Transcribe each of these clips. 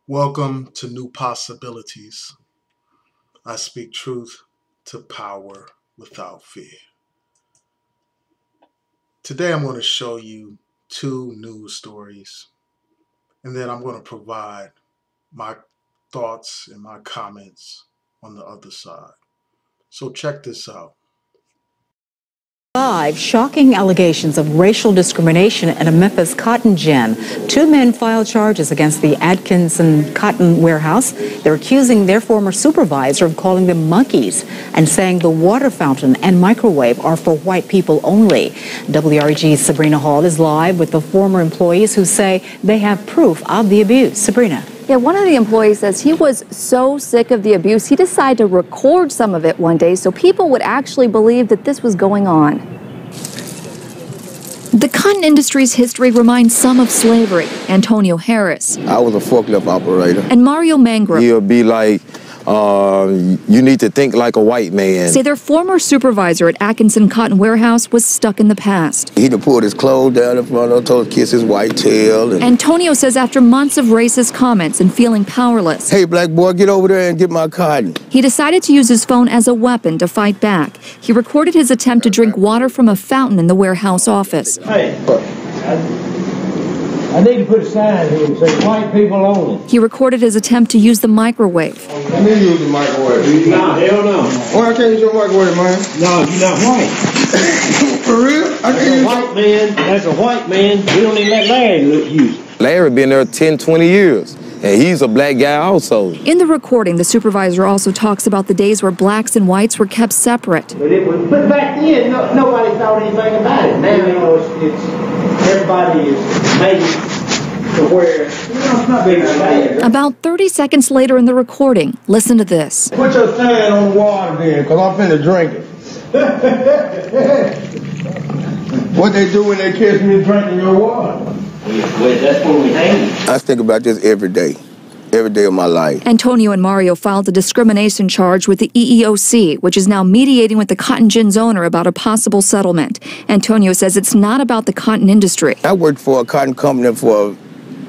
Welcome to New Possibilities. I speak truth to power without fear. Today I'm going to show you two news stories, and then I'm going to provide my thoughts and my comments on the other side. So check this out. Five shocking allegations of racial discrimination at a Memphis cotton gin. Two men filed charges against the Atkinson Cotton Warehouse. They're accusing their former supervisor of calling them monkeys and saying the water fountain and microwave are for white people only. WREG's Sabrina Hall is live with the former employees who say they have proof of the abuse. Sabrina. Yeah, one of the employees says he was so sick of the abuse, he decided to record some of it one day so people would actually believe that this was going on. The cotton industry's history reminds some of slavery. Antonio Harris. I was a forklift operator. And Mario Mangrum. He'll be like, you need to think like a white man. Say their former supervisor at Atkinson Cotton Warehouse was stuck in the past. He done pulled his clothes down in front of her, told kiss his white tail. Antonio says after months of racist comments and feeling powerless, hey, black boy, get over there and get my cotton. He decided to use his phone as a weapon to fight back. He recorded his attempt to drink water from a fountain in the warehouse office. Hey, I need to put a sign here that says white people only. He recorded his attempt to use the microwave. Let me use the microwave. No, hell no. Why I can't use your microwave, man? No, you're not white. For real? I can't use White man, that's a white man. We don't even let Larry use it. Larry been there 10, 20 years, and he's a black guy also. In the recording, the supervisor also talks about the days where blacks and whites were kept separate. But back then, nobody thought anything about it. Now, it's everybody is made to where, it's not big a deal. About 30 seconds later in the recording, listen to this. Put your sign on the water then, because I'm finna drink it. What they do when they catch me drinking your water? That's when we hang you. I think about this every day of my life. Antonio and Mario filed a discrimination charge with the EEOC, which is now mediating with the cotton gin's owner about a possible settlement. Antonio says it's not about the cotton industry. I worked for a cotton company for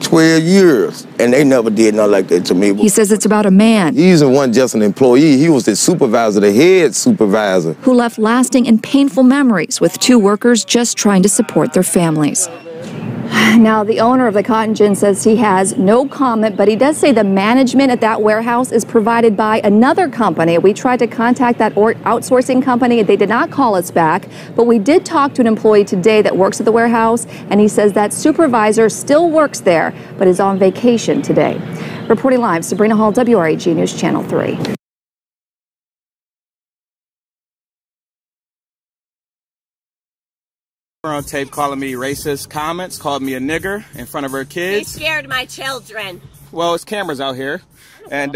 12 years, and they never did nothing like that to me. He says it's about a man. He wasn't just an employee. He was the supervisor, the head supervisor. Who left lasting and painful memories with two workers just trying to support their families. Now, the owner of the cotton gin says he has no comment, but he does say the management at that warehouse is provided by another company. We tried to contact that outsourcing company. They did not call us back, but we did talk to an employee today that works at the warehouse, and he says that supervisor still works there, but is on vacation today. Reporting live, Sabrina Hall, WREG News Channel 3. On tape calling me racist comments, called me a nigger in front of her kids. You scared my children. Well, it's cameras out here, and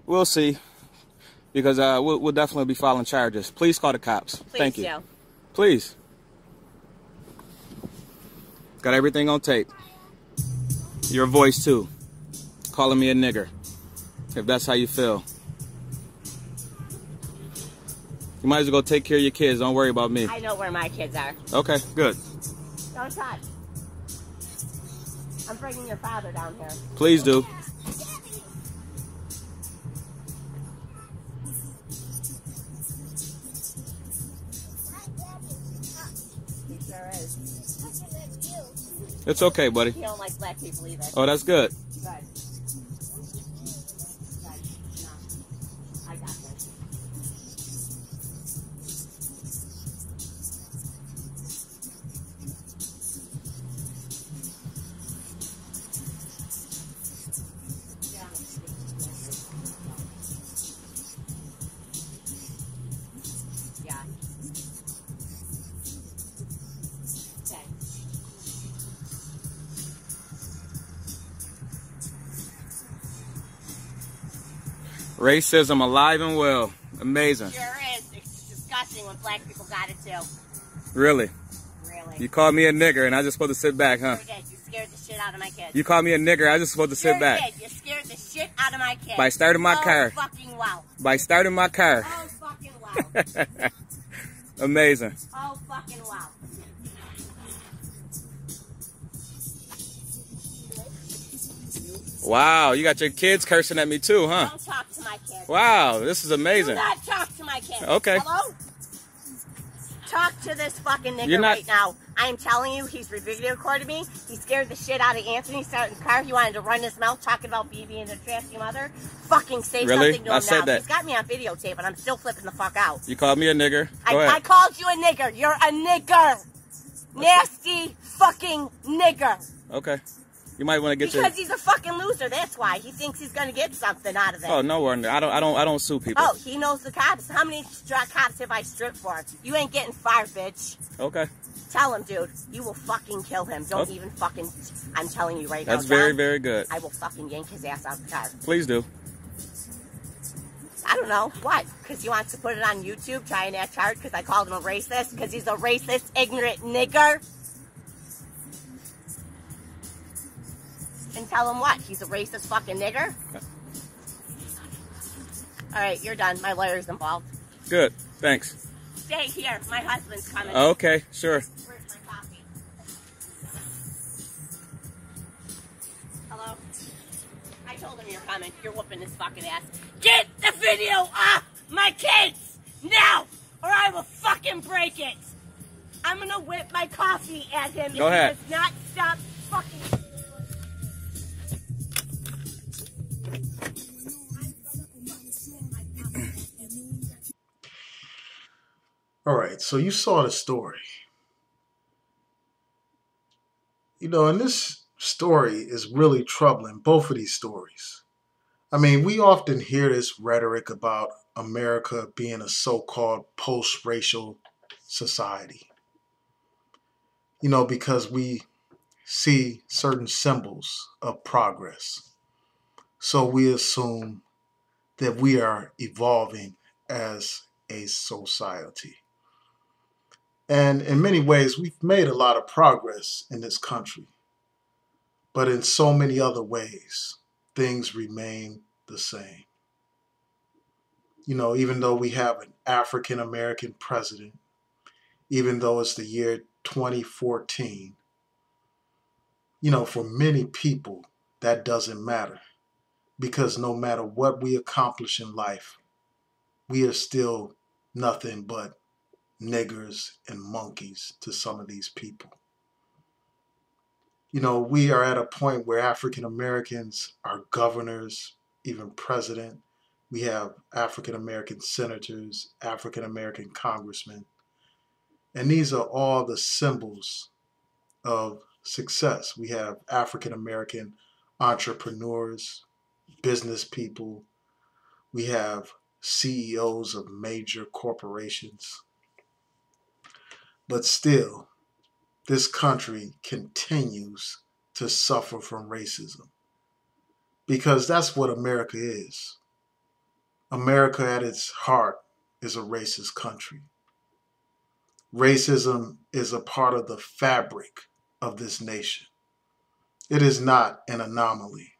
we'll see, because we'll definitely be filing charges. Please call the cops. Please Thank you. do. Please. Got everything on tape. Your voice too, calling me a nigger, if that's how you feel. You might as well go take care of your kids. Don't worry about me. I know where my kids are. Okay, good. Don't touch. I'm bringing your father down here. Please do. Sure is. It's okay, buddy. You don't like black people either. Oh, that's good. Good. Good. No. I got this. Yeah. Okay. Racism alive and well. Amazing. Sure is. It's disgusting when black people got it too. Really? Really. You called me a nigger and I just supposed to sit back, huh? Sure did. You scared the shit out of my kids. You called me a nigger, I just supposed to sit back. Did. You scared the shit out of my kids. By starting my car. Oh, fucking wow. By starting my car. Oh, fucking wow. Amazing. Oh, fucking wow. Wow, you got your kids cursing at me too, huh? Don't talk to my kids. Wow, this is amazing. Do not talk to my kids. Okay. Hello? Talk to this fucking nigga You're not- right now. I am telling you, he's video recorded me. He scared the shit out of Anthony. He started in the car. He wanted to run his mouth talking about BB and the trashy mother. Fucking say Really? something to him I said now. that. He's got me on videotape, and I'm still flipping the fuck out. You called me a nigger. Go I ahead. called you a nigger. You're a nigger. Nasty fucking nigger. Okay. You might want to get Because he's a fucking loser. That's why he thinks he's gonna get something out of it. Oh no, I don't sue people. Oh, he knows the cops. How many cops have I stripped for? You ain't getting fired, bitch. Okay. Tell him, dude. You will fucking kill him. Don't Okay. even fucking... I'm telling you right now, That's very, John, very good. I will fucking yank his ass out of the car. Please do. I don't know. What? Because he wants to put it on YouTube, try and act hard because I called him a racist? Because he's a racist, ignorant nigger? And tell him what? He's a racist fucking nigger? Alright, you're done. My lawyer's involved. Good. Thanks. Stay here. My husband's coming. Okay, sure. Where's my coffee? Hello? I told him you're coming. You're whooping his fucking ass. Get the video off my kids! Now! Or I will fucking break it! I'm gonna whip my coffee at him Go if ahead. he does not stop fucking... All right, so you saw the story. You know, and this story is really troubling, both of these stories. I mean, we often hear this rhetoric about America being a so-called post-racial society. You know, because we see certain symbols of progress. So we assume that we are evolving as a society. And in many ways, we've made a lot of progress in this country. But in so many other ways, things remain the same. You know, even though we have an African-American president, even though it's the year 2014, you know, for many people, that doesn't matter. Because no matter what we accomplish in life, we are still nothing but niggers and monkeys to some of these people. You know, we are at a point where African Americans are governors, even president. We have African American senators, African American congressmen. And these are all the symbols of success. We have African American entrepreneurs, business people. We have CEOs of major corporations. But still, this country continues to suffer from racism. Because that's what America is. America at its heart is a racist country. Racism is a part of the fabric of this nation. It is not an anomaly.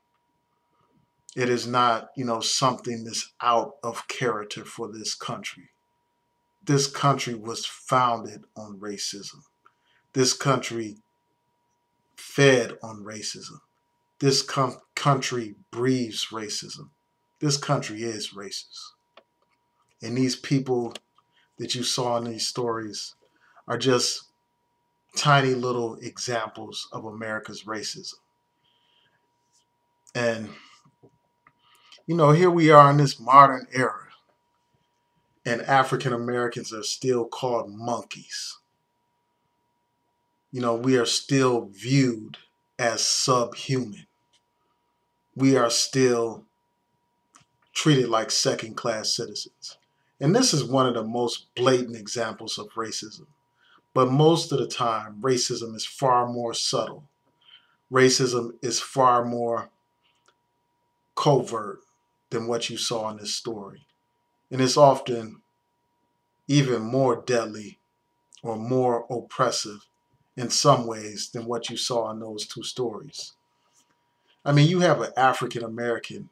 It is not, you know, something that's out of character for this country. This country was founded on racism. This country fed on racism. This country breathes racism. This country is racist. And these people that you saw in these stories are just tiny little examples of America's racism. And, you know, here we are in this modern era, and African Americans are still called monkeys. You know, we are still viewed as subhuman. We are still treated like second-class citizens. And this is one of the most blatant examples of racism. But most of the time, racism is far more subtle. Racism is far more covert than what you saw in this story. And it's often even more deadly or more oppressive in some ways than what you saw in those two stories. I mean, you have an African American,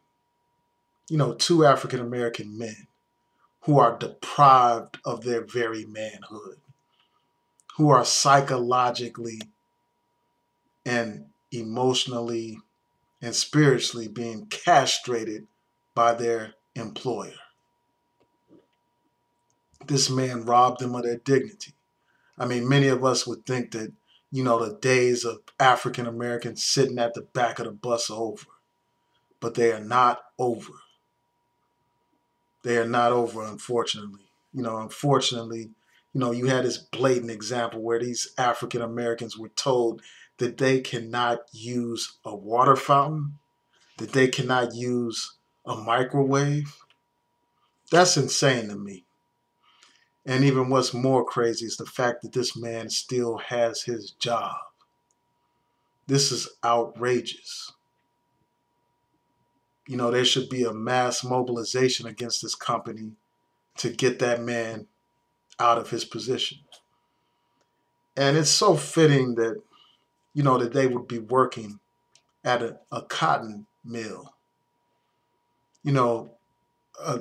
you know, two African American men who are deprived of their very manhood, who are psychologically and emotionally and spiritually being castrated by their employer. This man robbed them of their dignity. I mean, many of us would think that, you know, the days of African Americans sitting at the back of the bus are over, but they are not over. They are not over, unfortunately. You know, unfortunately, you know, you had this blatant example where these African Americans were told that they cannot use a water fountain, that they cannot use a microwave. That's insane to me. And even what's more crazy is the fact that this man still has his job. This is outrageous. You know, there should be a mass mobilization against this company to get that man out of his position. And it's so fitting that, you know, that they would be working at a cotton mill. You know,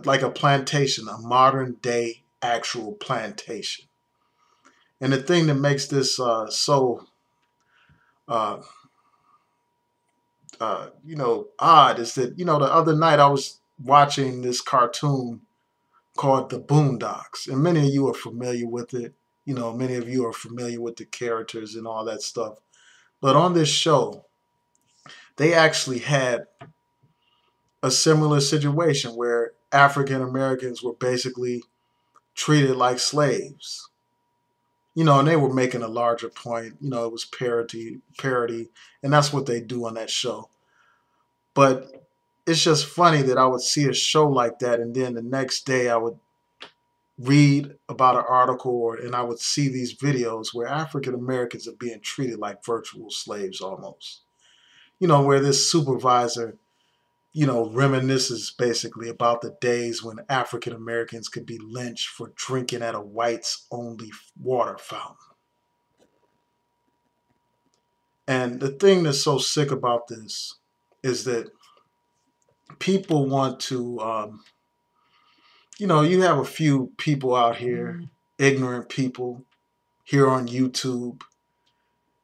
like a plantation, a modern day actual plantation. And the thing that makes this so you know, odd is that, you know, the other night I was watching this cartoon called The Boondocks, and many of you are familiar with it. You know, many of you are familiar with the characters and all that stuff. But on this show, they actually had a similar situation where African Americans were basically treated like slaves. You know, and they were making a larger point. You know, it was parody, and that's what they do on that show. But it's just funny that I would see a show like that, and then the next day I would read about an article, and I would see these videos where African Americans are being treated like virtual slaves almost. You know, where this supervisor, you know, reminisces basically about the days when African Americans could be lynched for drinking at a whites only water fountain. And the thing that's so sick about this is that people want to, you know, you have a few people out here, ignorant people here on YouTube,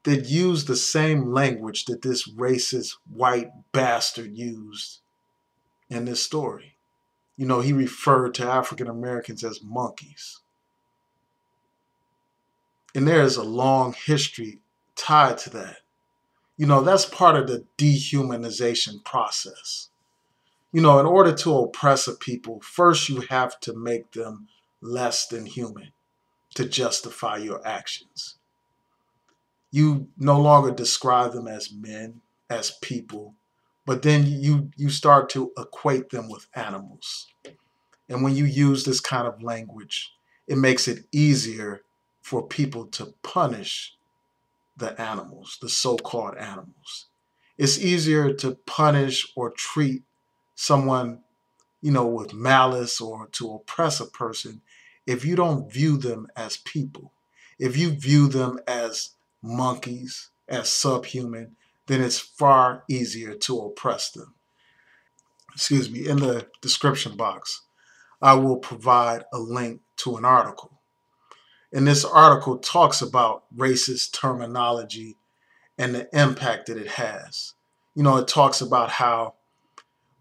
that use the same language that this racist white bastard used in this story. You know, he referred to African Americans as monkeys. And there is a long history tied to that. You know, that's part of the dehumanization process. You know, in order to oppress a people, first you have to make them less than human to justify your actions. You no longer describe them as men, as people, but then you start to equate them with animals. And when you use this kind of language, it makes it easier for people to punish the animals, the so-called animals. It's easier to punish or treat someone, you know, with malice or to oppress a person if you don't view them as people. If you view them as monkeys, as subhuman, then it's far easier to oppress them. Excuse me, in the description box, I will provide a link to an article. And this article talks about racist terminology and the impact that it has. You know, it talks about how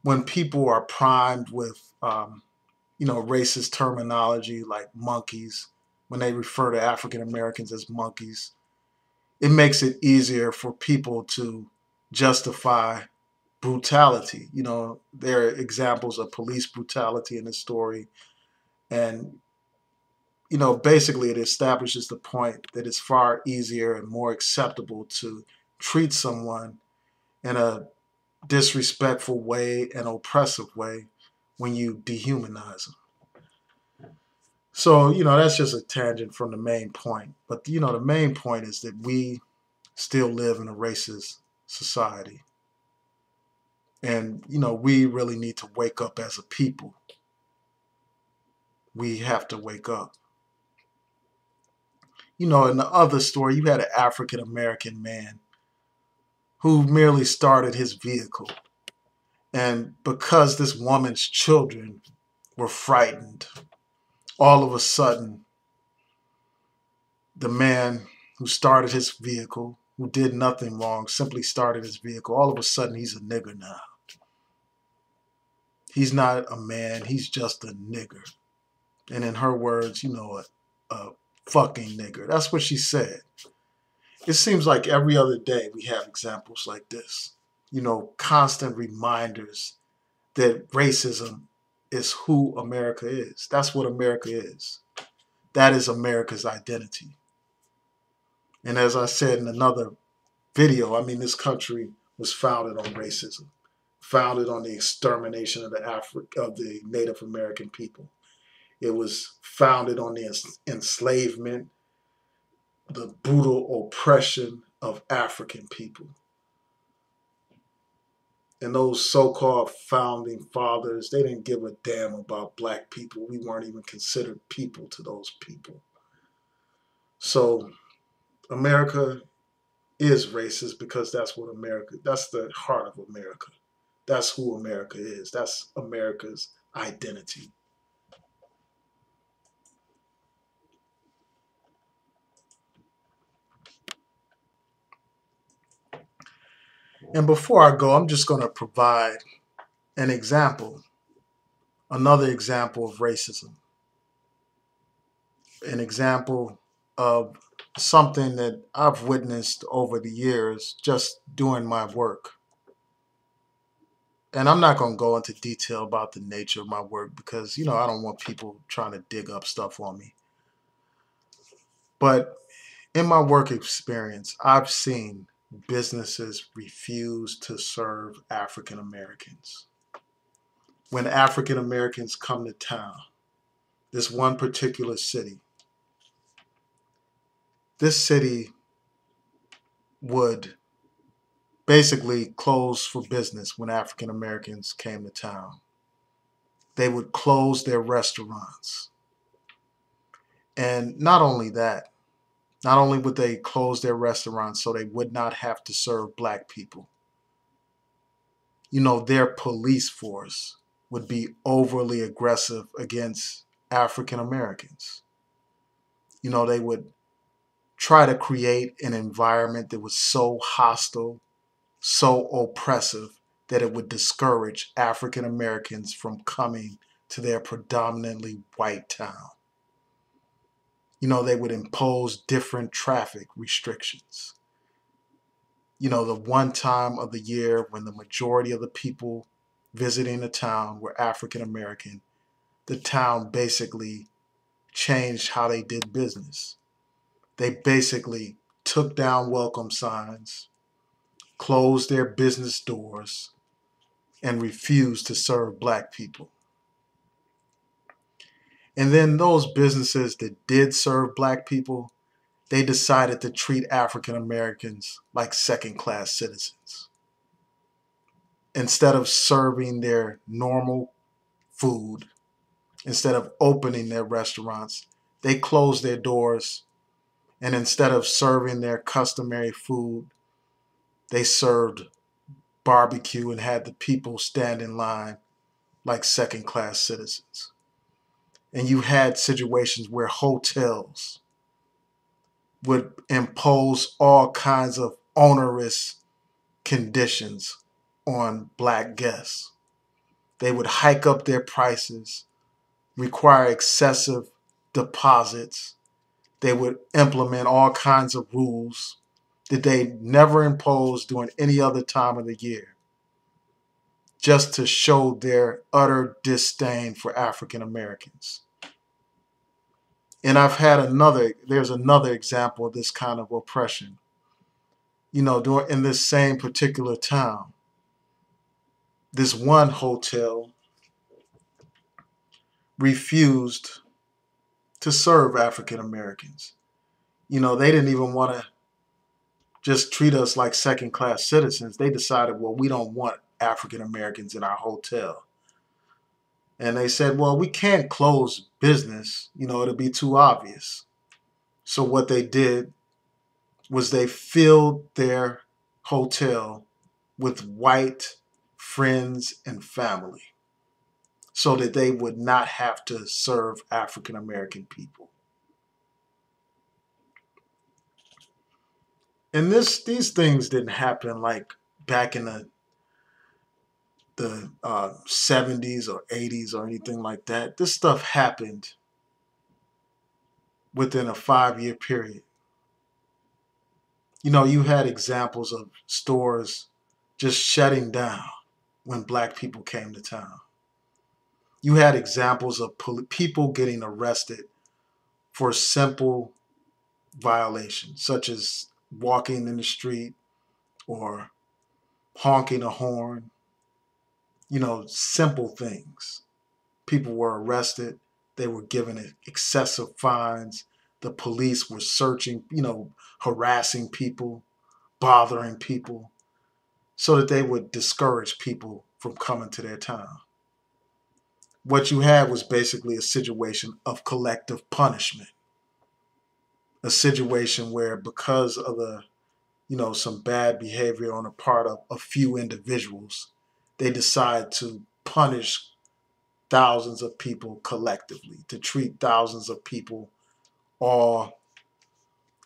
when people are primed with, you know, racist terminology like monkeys, when they refer to African Americans as monkeys, it makes it easier for people to justify brutality. You know, there are examples of police brutality in this story. And, you know, basically it establishes the point that it's far easier and more acceptable to treat someone in a disrespectful way and oppressive way when you dehumanize them. So, you know, that's just a tangent from the main point. But, you know, the main point is that we still live in a racist society. And, you know, we really need to wake up as a people. We have to wake up. You know, in the other story, you had an African American man who merely started his vehicle. And because this woman's children were frightened, all of a sudden, the man who started his vehicle who did nothing wrong, simply started his vehicle. All of a sudden, he's a nigger now. He's not a man. He's just a nigger. And in her words, you know, a fucking nigger. That's what she said. It seems like every other day we have examples like this. You know, constant reminders that racism is who America is. That's what America is. That is America's identity. And as I said in another video, I mean, this country was founded on racism, founded on the extermination of the Native American people. It was founded on the enslavement, the brutal oppression of African people. And those so-called founding fathers, they didn't give a damn about black people. We weren't even considered people to those people. So America is racist because that's what America, that's the heart of America. That's who America is. That's America's identity. And before I go, I'm just going to provide an example, another example of racism, an example of something that I've witnessed over the years just doing my work. And I'm not going to go into detail about the nature of my work because, you know, I don't want people trying to dig up stuff on me. But in my work experience, I've seen businesses refuse to serve African Americans. When African Americans come to town, this one particular city, this city would basically close for business when African Americans came to town. They would close their restaurants. And not only that, not only would they close their restaurants so they would not have to serve black people, you know, their police force would be overly aggressive against African Americans. You know, they would try to create an environment that was so hostile, so oppressive, that it would discourage African Americans from coming to their predominantly white town. You know, they would impose different traffic restrictions. You know, the one time of the year when the majority of the people visiting the town were African American, the town basically changed how they did business. They basically took down welcome signs, closed their business doors, and refused to serve black people. And then those businesses that did serve black people, they decided to treat African Americans like second-class citizens. Instead of serving their normal food, instead of opening their restaurants, they closed their doors, and instead of serving their customary food, they served barbecue and had the people stand in line like second-class citizens. And you had situations where hotels would impose all kinds of onerous conditions on black guests. They would hike up their prices, require excessive deposits. They would implement all kinds of rules that they never imposed during any other time of the year, just to show their utter disdain for African Americans. And there's another example of this kind of oppression. You know, in this same particular town, this one hotel refused to serve African Americans. You know, they didn't even want to just treat us like second-class citizens. They decided, well, we don't want African Americans in our hotel. And they said, well, we can't close business. You know, it'll be too obvious. So what they did was they filled their hotel with white friends and family so that they would not have to serve African American people. And these things didn't happen like back in the 70s or 80s or anything like that. This stuff happened within a 5-year period. You know, you had examples of stores just shutting down when black people came to town. You had examples of people getting arrested for simple violations, such as walking in the street or honking a horn. You know, simple things. People were arrested. They were given excessive fines. The police were searching, you know, harassing people, bothering people, so that they would discourage people from coming to their town. What you had was basically a situation of collective punishment. A situation where, because of some bad behavior on the part of a few individuals, they decide to punish thousands of people collectively, to treat thousands of people all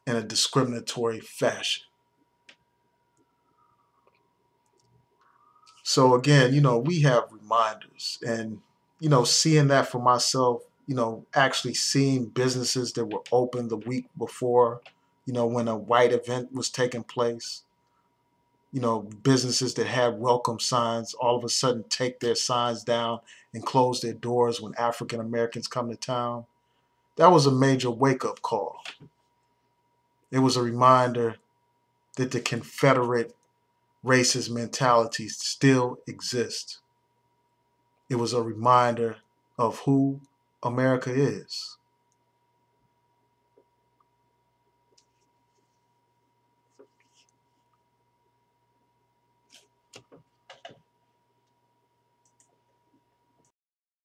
in a discriminatory fashion. So again, we have reminders, and, seeing that for myself, actually seeing businesses that were open the week before, when a white event was taking place, businesses that had welcome signs all of a sudden take their signs down and close their doors when African Americans come to town. That was a major wake-up call. It was a reminder that the Confederate racist mentality still exists. It was a reminder of who America is.